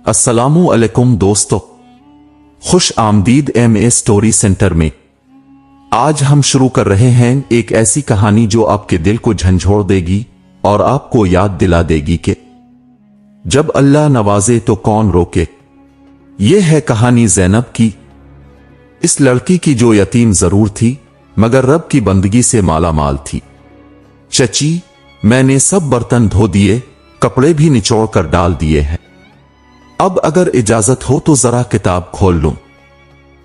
अस्सलामु अलैकुम दोस्तों, खुश आमदीद एम.ए. स्टोरी सेंटर में। आज हम शुरू कर रहे हैं एक ऐसी कहानी जो आपके दिल को झंझोड़ देगी और आपको याद दिला देगी कि जब अल्लाह नवाजे तो कौन रोके। यह है कहानी ज़ैनब की, इस लड़की की जो यतीम जरूर थी मगर रब की बंदगी से माला माल थी। चची, मैंने सब बर्तन धो दिए, कपड़े भी निचोड़ कर डाल दिए हैं। अब अगर इजाजत हो तो जरा किताब खोल लूं।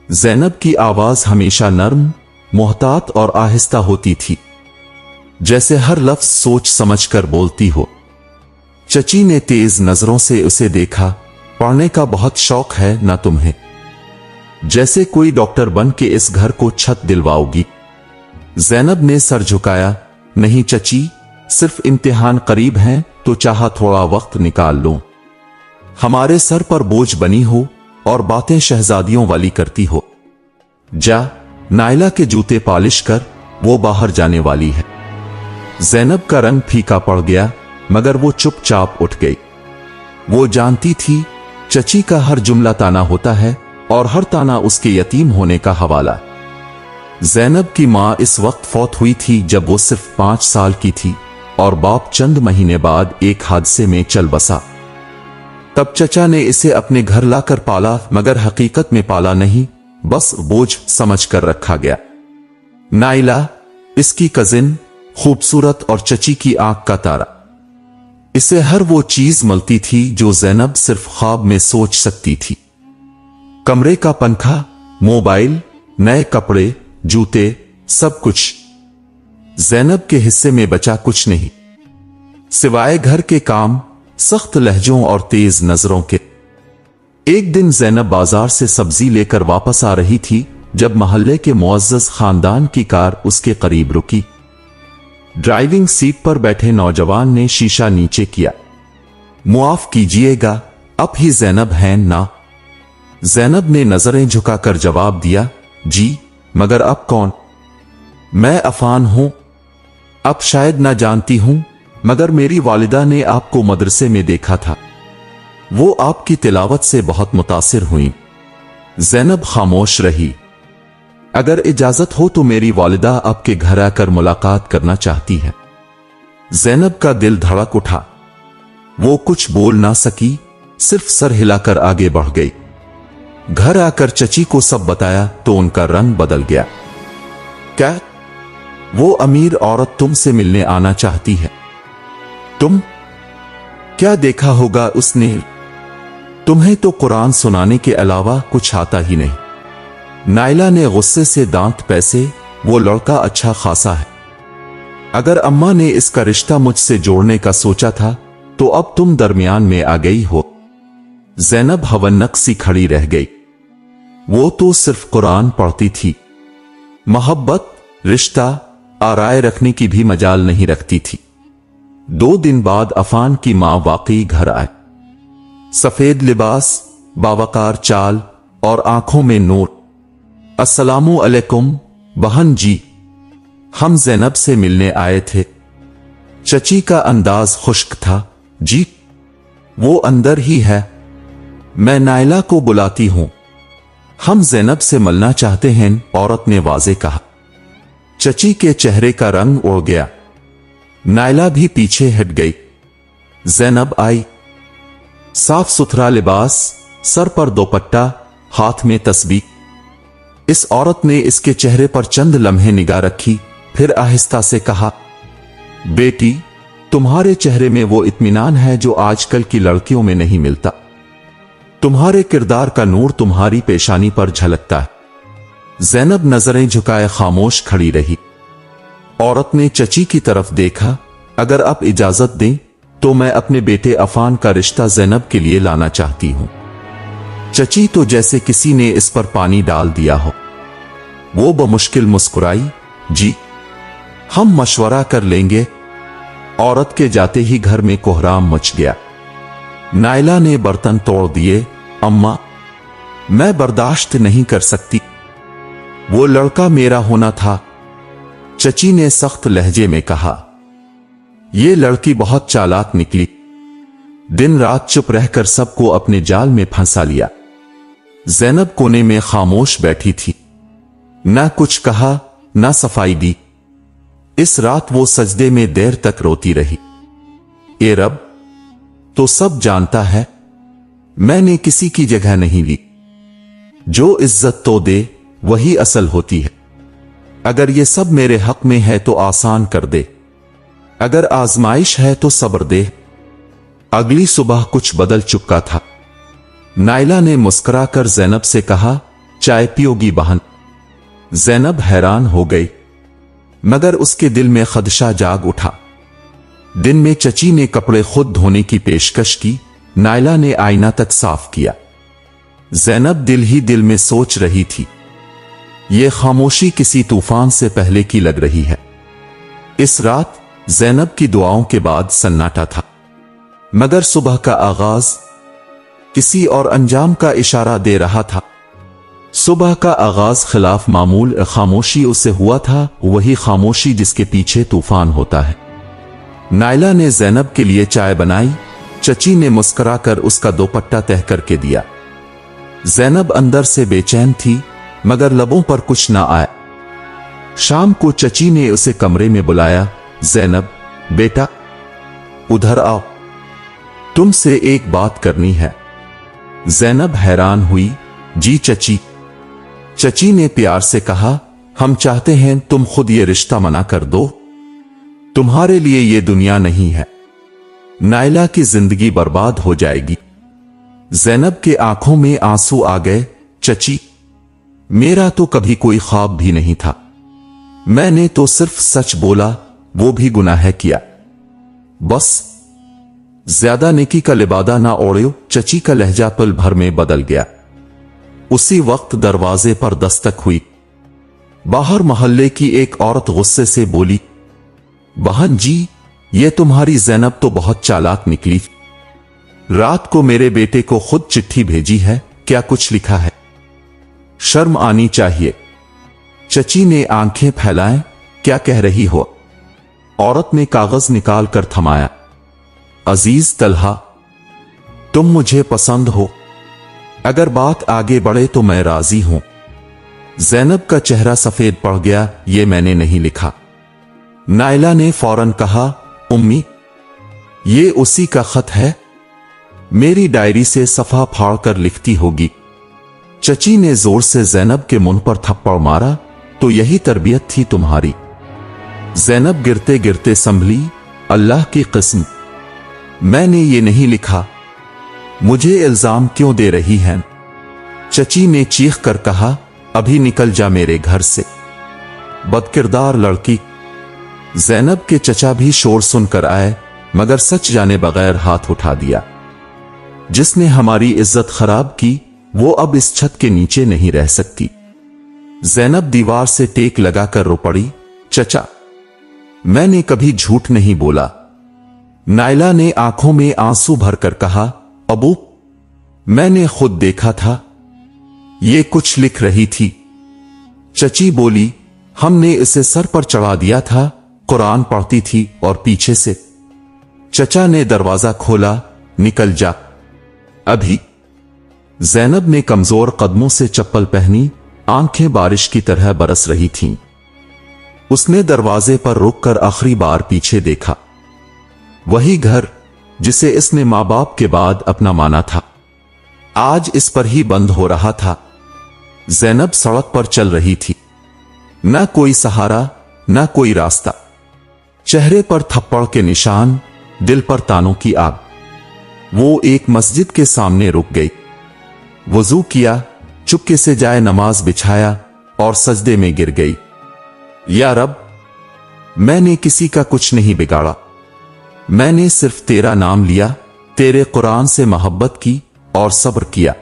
ज़ैनब की आवाज हमेशा नर्म, मोहतात और आहिस्ता होती थी, जैसे हर लफ्ज सोच समझकर बोलती हो। चची ने तेज नजरों से उसे देखा। पढ़ने का बहुत शौक है ना तुम्हें? जैसे कोई डॉक्टर बन के इस घर को छत दिलवाओगी। ज़ैनब ने सर झुकाया। नहीं चची, सिर्फ इम्तिहान करीब हैं तो चाहा थोड़ा वक्त निकाल लो। हमारे सर पर बोझ बनी हो और बातें शहजादियों वाली करती हो। जा, नाइला के जूते पॉलिश कर, वो बाहर जाने वाली है। ज़ैनब का रंग फीका पड़ गया मगर वो चुपचाप उठ गई। वो जानती थी चची का हर जुमला ताना होता है और हर ताना उसके यतीम होने का हवाला। ज़ैनब की मां इस वक्त फौत हुई थी जब वो सिर्फ 5 साल की थी और बाप चंद महीने बाद एक हादसे में चल बसा। तब चचा ने इसे अपने घर लाकर पाला मगर हकीकत में पाला नहीं, बस बोझ समझ कर रखा गया। नाइला, इसकी कजिन, खूबसूरत और चची की आंख का तारा। इसे हर वो चीज मिलती थी जो ज़ैनब सिर्फ ख्वाब में सोच सकती थी। कमरे का पंखा, मोबाइल, नए कपड़े, जूते, सब कुछ। ज़ैनब के हिस्से में बचा कुछ नहीं, सिवाय घर के काम, सख्त लहजों और तेज नजरों के। एक दिन ज़ैनब बाजार से सब्जी लेकर वापस आ रही थी जब मोहल्ले के मुअज़्ज़ज़ खानदान की कार उसके करीब रुकी। ड्राइविंग सीट पर बैठे नौजवान ने शीशा नीचे किया। मुआफ कीजिएगा, अब ही ज़ैनब हैं ना? ज़ैनब ने नजरें झुकाकर जवाब दिया, जी, मगर अब कौन? मैं अफान हूं। अब शायद ना जानती हूं मगर मेरी वालिदा ने आपको मदरसे में देखा था। वो आपकी तिलावत से बहुत मुतासिर हुई। ज़ैनब खामोश रही। अगर इजाजत हो तो मेरी वालिदा आपके घर आकर मुलाकात करना चाहती है। ज़ैनब का दिल धड़क उठा। वो कुछ बोल ना सकी, सिर्फ सर हिलाकर आगे बढ़ गई। घर आकर चची को सब बताया तो उनका रंग बदल गया। क्या? वो अमीर औरत तुमसे मिलने आना चाहती है? तुम क्या देखा होगा उसने? तुम्हें तो कुरान सुनाने के अलावा कुछ आता ही नहीं। नाइला ने गुस्से से दांत पैसे, वो लड़का अच्छा खासा है। अगर अम्मा ने इसका रिश्ता मुझसे जोड़ने का सोचा था तो अब तुम दरमियान में आ गई हो। ज़ैनब हवन्नक सी खड़ी रह गई। वो तो सिर्फ कुरान पढ़ती थी, मोहब्बत, रिश्ता, आराय रखने की भी मजाल नहीं रखती थी। 2 दिन बाद अफान की मां वाकई घर आए। सफेद लिबास, बावकार चाल और आंखों में नूर। अस्सलामु अलैकुम बहन जी, हम ज़ैनब से मिलने आए थे। चची का अंदाज खुश्क था। जी, वो अंदर ही है, मैं नाइला को बुलाती हूं। हम ज़ैनब से मिलना चाहते हैं, औरत ने वाज़े कहा। चची के चेहरे का रंग उड़ गया। नाइला भी पीछे हट गई। ज़ैनब आई। साफ सुथरा लिबास, सर पर दोपट्टा, हाथ में तस्बीह। इस औरत ने इसके चेहरे पर चंद लम्हे निगाह रखी, फिर आहिस्ता से कहा, बेटी, तुम्हारे चेहरे में वो इत्मीनान है जो आजकल की लड़कियों में नहीं मिलता। तुम्हारे किरदार का नूर तुम्हारी पेशानी पर झलकता है। ज़ैनब नजरें झुकाए खामोश खड़ी रही। औरत ने चची की तरफ देखा। अगर आप इजाजत दें तो मैं अपने बेटे अफान का रिश्ता ज़ैनब के लिए लाना चाहती हूं। चची तो जैसे किसी ने इस पर पानी डाल दिया हो। वो बमुश्किल मुस्कुराई, जी, हम मशवरा कर लेंगे। औरत के जाते ही घर में कोहराम मच गया। नाइला ने बर्तन तोड़ दिए। अम्मा, मैं बर्दाश्त नहीं कर सकती। वो लड़का मेरा होना था, चची ने सख्त लहजे में कहा। ये लड़की बहुत चालाक निकली। दिन रात चुप रहकर सबको अपने जाल में फंसा लिया। ज़ैनब कोने में खामोश बैठी थी, न कुछ कहा न सफाई दी। इस रात वो सजदे में देर तक रोती रही। ए रब, तो सब जानता है मैंने किसी की जगह नहीं ली। जो इज्जत तो दे वही असल होती है। अगर ये सब मेरे हक में है तो आसान कर दे, अगर आजमाइश है तो सब्र दे। अगली सुबह कुछ बदल चुका था। नाइला ने मुस्कुराकर ज़ैनब से कहा, चाय पियोगी बहन? ज़ैनब हैरान हो गई, मगर उसके दिल में खदशा जाग उठा। दिन में चची ने कपड़े खुद धोने की पेशकश की, नाइला ने आईना तक साफ किया। ज़ैनब दिल ही दिल में सोच रही थी, ये खामोशी किसी तूफान से पहले की लग रही है। इस रात ज़ैनब की दुआओं के बाद सन्नाटा था, मगर सुबह का आगाज किसी और अंजाम का इशारा दे रहा था। सुबह का आगाज खिलाफ मामूल खामोशी उससे हुआ था, वही खामोशी जिसके पीछे तूफान होता है। नाइला ने ज़ैनब के लिए चाय बनाई। चची ने मुस्कुराकर उसका दोपट्टा तह करके दिया। ज़ैनब अंदर से बेचैन थी, मगर लबों पर कुछ ना आया। शाम को चची ने उसे कमरे में बुलाया। ज़ैनब बेटा, उधर आओ, तुमसे एक बात करनी है। ज़ैनब हैरान हुई। जी चची। चची ने प्यार से कहा, हम चाहते हैं तुम खुद ये रिश्ता मना कर दो। तुम्हारे लिए ये दुनिया नहीं है, नाइला की जिंदगी बर्बाद हो जाएगी। ज़ैनब के आंखों में आंसू आ गए। चची, मेरा तो कभी कोई ख्वाब भी नहीं था। मैंने तो सिर्फ सच बोला, वो भी गुनाह किया। बस ज्यादा नेकी का लिबादा ना ओढ़ो। चची का लहजा पल भर में बदल गया। उसी वक्त दरवाजे पर दस्तक हुई। बाहर मोहल्ले की एक औरत गुस्से से बोली, बहन जी, ये तुम्हारी ज़ैनब तो बहुत चालाक निकली। रात को मेरे बेटे को खुद चिट्ठी भेजी है, क्या कुछ लिखा है? शर्म आनी चाहिए। चची ने आंखें फैलाएं, क्या कह रही हो? औरत ने कागज निकाल कर थमाया। अजीज तलहा, तुम मुझे पसंद हो, अगर बात आगे बढ़े तो मैं राजी हूं। ज़ैनब का चेहरा सफेद पड़ गया। ये मैंने नहीं लिखा। नाइला ने फौरन कहा, उम्मी, ये उसी का खत है, मेरी डायरी से सफा फाड़ कर लिखती होगी। चची ने जोर से ज़ैनब के मुंह पर थप्पड़ मारा। तो यही तरबियत थी तुम्हारी? ज़ैनब गिरते गिरते संभली। अल्लाह की कसम, मैंने ये नहीं लिखा। मुझे इल्जाम क्यों दे रही हैं? चची ने चीख कर कहा, अभी निकल जा मेरे घर से, बदकिरदार लड़की। ज़ैनब के चचा भी शोर सुनकर आए, मगर सच जाने बगैर हाथ उठा दिया। जिसने हमारी इज्जत खराब की, वो अब इस छत के नीचे नहीं रह सकती। ज़ैनब दीवार से टेक लगाकर रो पड़ी। चचा, मैंने कभी झूठ नहीं बोला। नाइला ने आंखों में आंसू भरकर कहा, अबू, मैंने खुद देखा था, ये कुछ लिख रही थी। चची बोली, हमने इसे सर पर चढ़ा दिया था, कुरान पढ़ती थी और पीछे से। चचा ने दरवाजा खोला, निकल जा अभी। ज़ैनब ने कमजोर कदमों से चप्पल पहनी, आंखें बारिश की तरह बरस रही थीं। उसने दरवाजे पर रुककर आखिरी बार पीछे देखा। वही घर जिसे इसने मां बाप के बाद अपना माना था, आज इस पर ही बंद हो रहा था। ज़ैनब सड़क पर चल रही थी, न कोई सहारा न कोई रास्ता। चेहरे पर थप्पड़ के निशान, दिल पर तानों की आग। वो एक मस्जिद के सामने रुक गई। वुजू किया, चुपके से जाए नमाज बिछाया और सजदे में गिर गई। या रब, मैंने किसी का कुछ नहीं बिगाड़ा। मैंने सिर्फ तेरा नाम लिया, तेरे कुरान से मोहब्बत की और सब्र किया।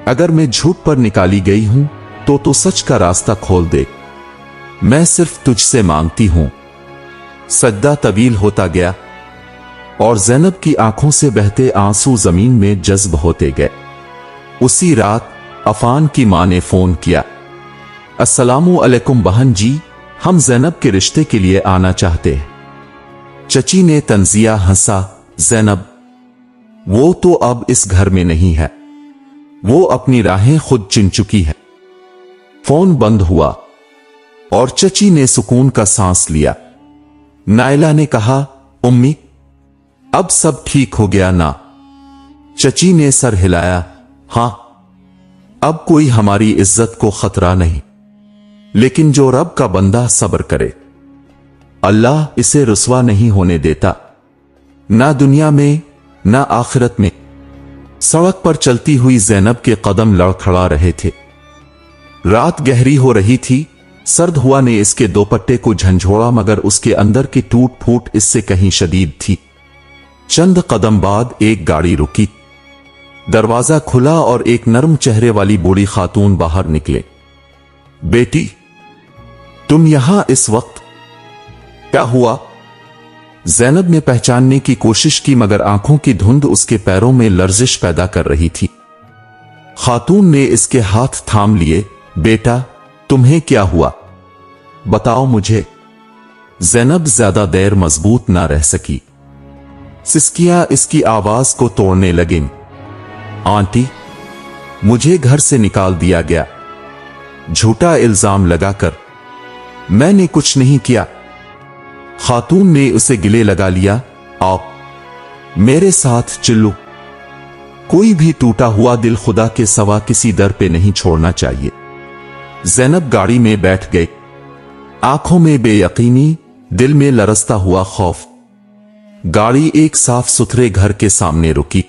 अगर मैं झूठ पर निकाली गई हूं तो तू सच का रास्ता खोल दे। मैं सिर्फ तुझसे मांगती हूं। सजदा तवील होता गया और ज़ैनब की आंखों से बहते आंसू जमीन में जज्ब होते गए। उसी रात अफान की मां ने फोन किया, अस्सलामु अलैकुम बहन जी, हम ज़ैनब के रिश्ते के लिए आना चाहते हैं। चची ने तंजिया हंसा, ज़ैनब, वो तो अब इस घर में नहीं है, वो अपनी राहें खुद चुन चुकी है। फोन बंद हुआ और चची ने सुकून का सांस लिया। नायला ने कहा, उम्मी, अब सब ठीक हो गया ना? चची ने सर हिलाया, हां, अब कोई हमारी इज्जत को खतरा नहीं, लेकिन जो रब का बंदा सब्र करे, अल्लाह इसे रुसवा नहीं होने देता, ना दुनिया में ना आखिरत में। सड़क पर चलती हुई ज़ैनब के कदम लड़खड़ा रहे थे। रात गहरी हो रही थी। सर्द हुआ ने इसके दोपट्टे को झंझोड़ा, मगर उसके अंदर की टूट फूट इससे कहीं शदीद थी। चंद कदम बाद एक गाड़ी रुकी, दरवाजा खुला और एक नरम चेहरे वाली बूढ़ी खातून बाहर निकले। बेटी, तुम यहां इस वक्त? क्या हुआ? ज़ैनब ने पहचानने की कोशिश की, मगर आंखों की धुंध उसके पैरों में लर्जिश पैदा कर रही थी। खातून ने इसके हाथ थाम लिए। बेटा, तुम्हें क्या हुआ? बताओ मुझे। ज़ैनब ज्यादा देर मजबूत ना रह सकी। सिसकियां इसकी आवाज को तोड़ने लगी। आंटी, मुझे घर से निकाल दिया गया, झूठा इल्जाम लगाकर। मैंने कुछ नहीं किया। खातून ने उसे गिले लगा लिया। आओ मेरे साथ चलो। कोई भी टूटा हुआ दिल खुदा के सवा किसी दर पे नहीं छोड़ना चाहिए। ज़ैनब गाड़ी में बैठ गई, आंखों में बेयकीनी, दिल में लरसता हुआ खौफ। गाड़ी एक साफ सुथरे घर के सामने रुकी।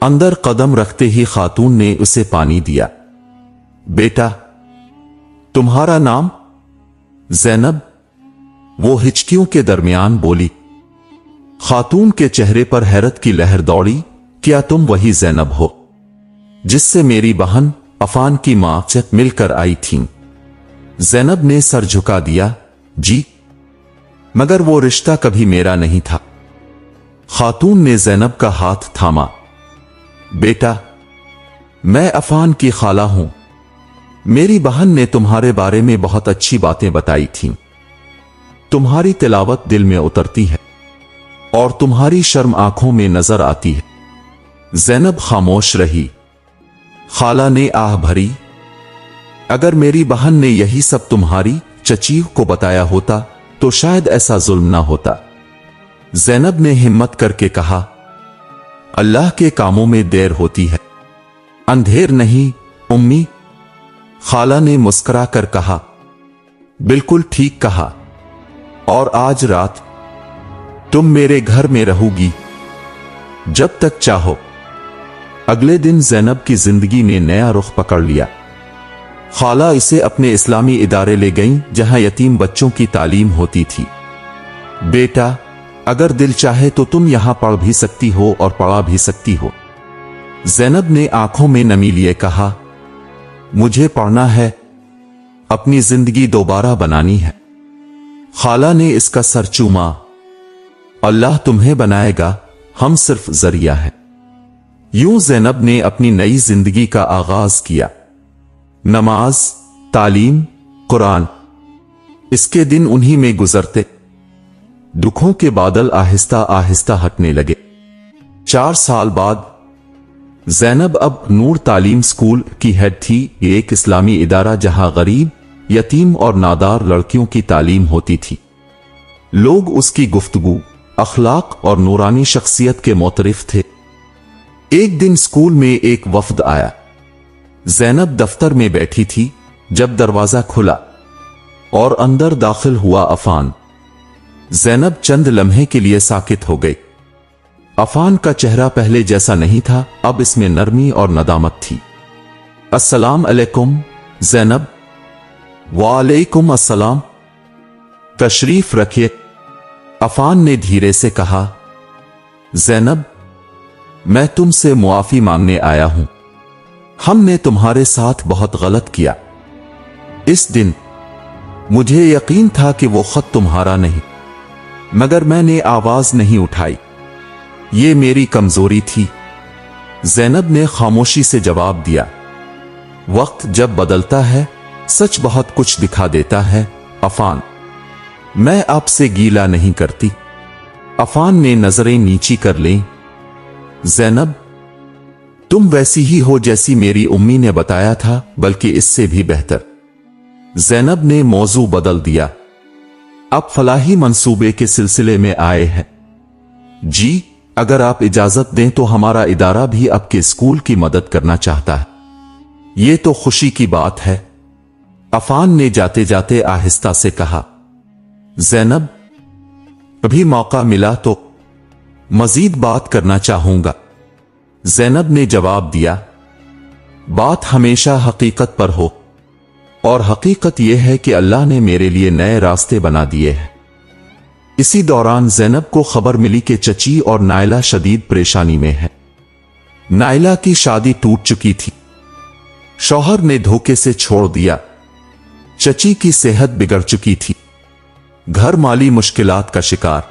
अंदर कदम रखते ही खातून ने उसे पानी दिया। बेटा, तुम्हारा नाम? ज़ैनब, वो हिचकियों के दरमियान बोली। खातून के चेहरे पर हैरत की लहर दौड़ी। क्या तुम वही ज़ैनब हो जिससे मेरी बहन अफान की मां से मिलकर आई थीं? ज़ैनब ने सर झुका दिया। जी, मगर वो रिश्ता कभी मेरा नहीं था। खातून ने ज़ैनब का हाथ थामा। बेटा, मैं अफान की खाला हूं। मेरी बहन ने तुम्हारे बारे में बहुत अच्छी बातें बताई थीं। तुम्हारी तिलावत दिल में उतरती है और तुम्हारी शर्म आंखों में नजर आती है। ज़ैनब खामोश रही। खाला ने आह भरी। अगर मेरी बहन ने यही सब तुम्हारी चची को बताया होता तो शायद ऐसा जुल्म ना होता। ज़ैनब ने हिम्मत करके कहा, अल्लाह के कामों में देर होती है, अंधेर नहीं उम्मी। खाला ने मुस्कुरा कर कहा, बिल्कुल ठीक कहा। और आज रात तुम मेरे घर में रहोगी जब तक चाहो। अगले दिन ज़ैनब की जिंदगी ने नया रुख पकड़ लिया। खाला इसे अपने इस्लामी इदारे ले गईं, जहां यतीम बच्चों की तालीम होती थी। बेटा, अगर दिल चाहे तो तुम यहां पढ़ भी सकती हो और पढ़ा भी सकती हो। ज़ैनब ने आंखों में नमी लिए कहा, मुझे पढ़ना है, अपनी जिंदगी दोबारा बनानी है। खाला ने इसका सर चूमा। अल्लाह तुम्हें बनाएगा, हम सिर्फ जरिया है। यूं ज़ैनब ने अपनी नई जिंदगी का आगाज किया। नमाज, तालीम, कुरान, इसके दिन उन्हीं में गुजरते। दुखों के बादल आहिस्ता आहिस्ता हटने लगे। 4 साल बाद ज़ैनब अब नूर तालीम स्कूल की हेड थी, एक इस्लामी इदारा जहां गरीब, यतीम और नादार लड़कियों की तालीम होती थी। लोग उसकी गुफ्तगू, अखलाक और नूरानी शख्सियत के मोतरिफ थे। एक दिन स्कूल में एक वफ्द आया। ज़ैनब दफ्तर में बैठी थी जब दरवाजा खुला और अंदर दाखिल हुआ अफान। ज़ैनब चंद लम्हे के लिए साकित हो गई। अफान का चेहरा पहले जैसा नहीं था, अब इसमें नरमी और नदामत थी। अस्सलाम अलैकुम ज़ैनब। वालेकुम अस्सलाम, तशरीफ रखिए, अफान ने धीरे से कहा। ज़ैनब, मैं तुमसे मुआफी मांगने आया हूं। हमने तुम्हारे साथ बहुत गलत किया। इस दिन मुझे यकीन था कि वो खत तुम्हारा नहीं, मगर मैंने आवाज नहीं उठाई। ये मेरी कमजोरी थी। ज़ैनब ने खामोशी से जवाब दिया। वक्त जब बदलता है, सच बहुत कुछ दिखा देता है अफान। मैं आपसे गीला नहीं करती। अफान ने नजरें नीची कर लीं। ज़ैनब, तुम वैसी ही हो जैसी मेरी उम्मी ने बताया था, बल्कि इससे भी बेहतर। ज़ैनब ने मौजू बदल दिया। अब फलाही मंसूबे के सिलसिले में आए हैं। जी, अगर आप इजाजत दें तो हमारा इदारा भी आपके स्कूल की मदद करना चाहता है। ये तो खुशी की बात है, अफान ने जाते जाते आहिस्ता से कहा। ज़ैनब, कभी मौका मिला तो मजीद बात करना चाहूंगा। ज़ैनब ने जवाब दिया, बात हमेशा हकीकत पर हो, और हकीकत यह है कि अल्लाह ने मेरे लिए नए रास्ते बना दिए हैं। इसी दौरान ज़ैनब को खबर मिली कि चची और नायला शदीद परेशानी में है। नायला की शादी टूट चुकी थी, शौहर ने धोखे से छोड़ दिया, चची की सेहत बिगड़ चुकी थी, घर माली मुश्किलात का शिकार।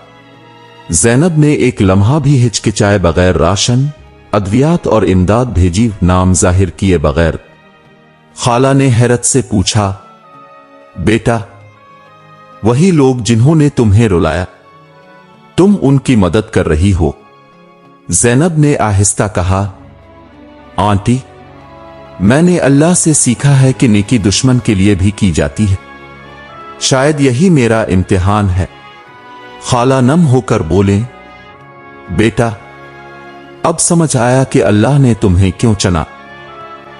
ज़ैनब ने एक लम्हा भी हिचकिचाए बगैर राशन, अद्वियात और इमदाद भेजी, नाम जाहिर किए बगैर। खाला ने हैरत से पूछा, बेटा, वही लोग जिन्होंने तुम्हें रुलाया, तुम उनकी मदद कर रही हो? ज़ैनब ने आहिस्ता कहा, आंटी, मैंने अल्लाह से सीखा है कि नेकी दुश्मन के लिए भी की जाती है। शायद यही मेरा इम्तिहान है। खाला नम होकर बोले, बेटा, अब समझ आया कि अल्लाह ने तुम्हें क्यों चुना।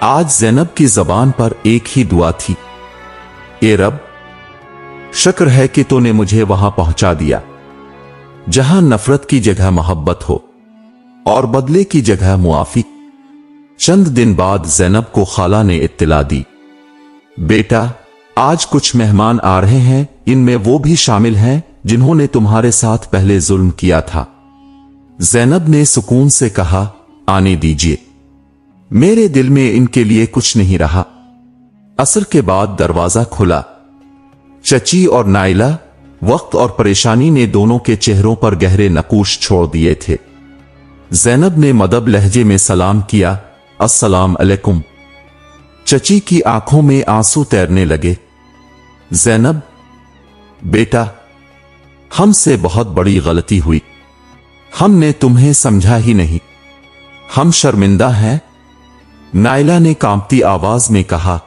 आज ज़ैनब की ज़बान पर एक ही दुआ थी, ए रब, शुक्र है कि तूने मुझे वहां पहुंचा दिया जहां नफरत की जगह मोहब्बत हो और बदले की जगह मुआफी। चंद दिन बाद ज़ैनब को खाला ने इत्तला दी, बेटा, आज कुछ मेहमान आ रहे हैं, इनमें वो भी शामिल हैं जिन्होंने तुम्हारे साथ पहले जुल्म किया था। ज़ैनब ने सुकून से कहा, आने दीजिए, मेरे दिल में इनके लिए कुछ नहीं रहा। असर के बाद दरवाजा खुला। चची और नायला, वक्त और परेशानी ने दोनों के चेहरों पर गहरे नकूश छोड़ दिए थे। ज़ैनब ने मदब लहजे में सलाम किया, अस्सलाम अलैकुम। चची की आंखों में आंसू तैरने लगे। ज़ैनब, बेटा, हमसे बहुत बड़ी गलती हुई, हमने तुम्हें समझा ही नहीं, हम शर्मिंदा हैं। नायला ने कांपती आवाज में कहा,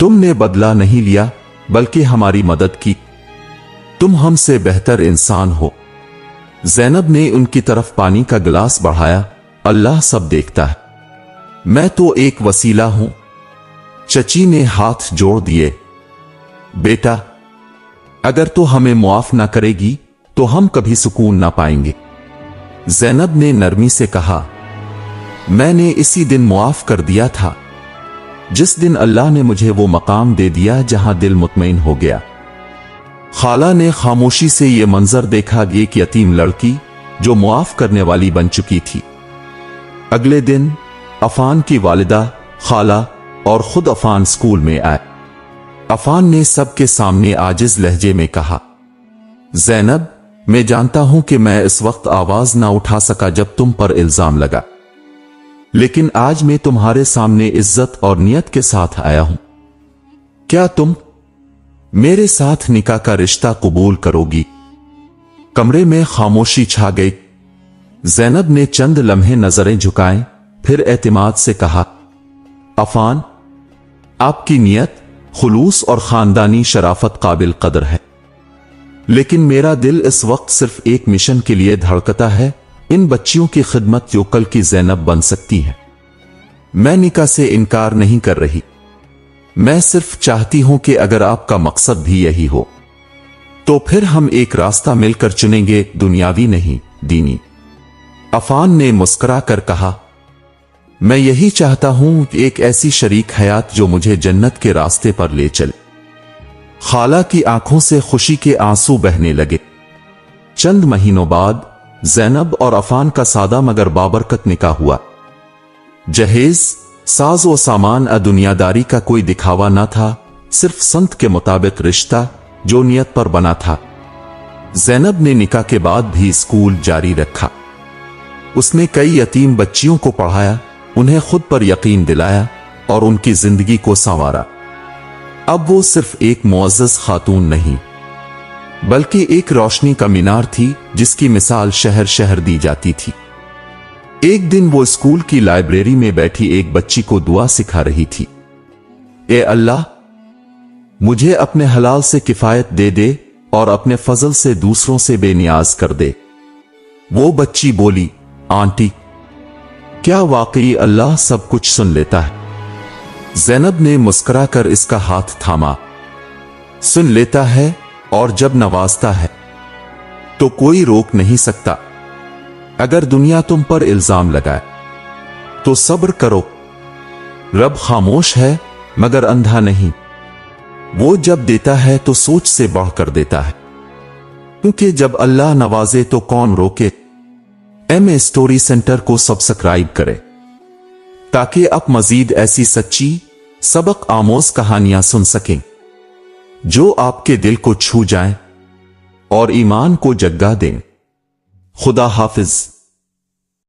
तुमने बदला नहीं लिया बल्कि हमारी मदद की, तुम हमसे बेहतर इंसान हो। ज़ैनब ने उनकी तरफ पानी का गिलास बढ़ाया, अल्लाह सब देखता है, मैं तो एक वसीला हूं। चची ने हाथ जोड़ दिए, बेटा, अगर तो हमें मुआफ ना करेगी तो हम कभी सुकून ना पाएंगे। ज़ैनब ने नरमी से कहा, मैंने इसी दिन मुआफ कर दिया था जिस दिन अल्लाह ने मुझे वो मकाम दे दिया जहां दिल मुतमईन हो गया। खाला ने खामोशी से ये मंजर देखा, एक यतीम लड़की जो मुआफ करने वाली बन चुकी थी। अगले दिन अफान की वालिदा, खाला और खुद अफान स्कूल में आए। अफान ने सबके सामने आजिज लहजे में कहा, ज़ैनब, मैं जानता हूं कि मैं इस वक्त आवाज ना उठा सका जब तुम पर इल्जाम लगा, लेकिन आज मैं तुम्हारे सामने इज्जत और नियत के साथ आया हूं। क्या तुम मेरे साथ निकाह का रिश्ता कबूल करोगी? कमरे में खामोशी छा गई। ज़ैनब ने चंद लम्हे नजरें झुकाएं, फिर एतमाद से कहा, अफान, आपकी नियत, खुलूस और खानदानी शराफत काबिल कदर है, लेकिन मेरा दिल इस वक्त सिर्फ एक मिशन के लिए धड़कता है, इन बच्चियों की खिदमत जो कल की ज़ैनब बन सकती हैं। मैं निकाह से इनकार नहीं कर रही, मैं सिर्फ चाहती हूं कि अगर आपका मकसद भी यही हो तो फिर हम एक रास्ता मिलकर चुनेंगे, दुनियावी नहीं, दीनी। अफान ने मुस्कुरा कर कहा, मैं यही चाहता हूं कि एक ऐसी शरीक हयात जो मुझे जन्नत के रास्ते पर ले चले। खाला की आंखों से खुशी के आंसू बहने लगे। चंद महीनों बाद ज़ैनब और अफान का सादा मगर बाबरकत निकाह हुआ। जहेज, साज व सामान दुनियादारी का कोई दिखावा न था, सिर्फ संत के मुताबिक रिश्ता जो नियत पर बना था। ज़ैनब ने निकाह के बाद भी स्कूल जारी रखा। उसने कई यतीम बच्चियों को पढ़ाया, उन्हें खुद पर यकीन दिलाया और उनकी जिंदगी को संवारा। अब वो सिर्फ एक मुअज़्ज़ज़ खातून नहीं बल्कि एक रोशनी का मीनार थी जिसकी मिसाल शहर शहर दी जाती थी। एक दिन वो स्कूल की लाइब्रेरी में बैठी एक बच्ची को दुआ सिखा रही थी। ए अल्लाह, मुझे अपने हलाल से किफायत दे दे और अपने फजल से दूसरों से बेनियाज कर दे। वो बच्ची बोली, आंटी, क्या वाकई अल्लाह सब कुछ सुन लेता है? ज़ैनब ने मुस्कुराकर इसका हाथ थामा। सुन लेता है, और जब नवाजता है तो कोई रोक नहीं सकता। अगर दुनिया तुम पर इल्जाम लगाए तो सब्र करो। रब खामोश है मगर अंधा नहीं। वो जब देता है तो सोच से बढ़कर देता है, क्योंकि जब अल्लाह नवाजे तो कौन रोके। एमए स्टोरी सेंटर को सब्सक्राइब करें ताकि आप मजीद ऐसी सच्ची सबक आमोज कहानियां सुन सकें जो आपके दिल को छू जाएं और ईमान को जगा दें। खुदा हाफिज।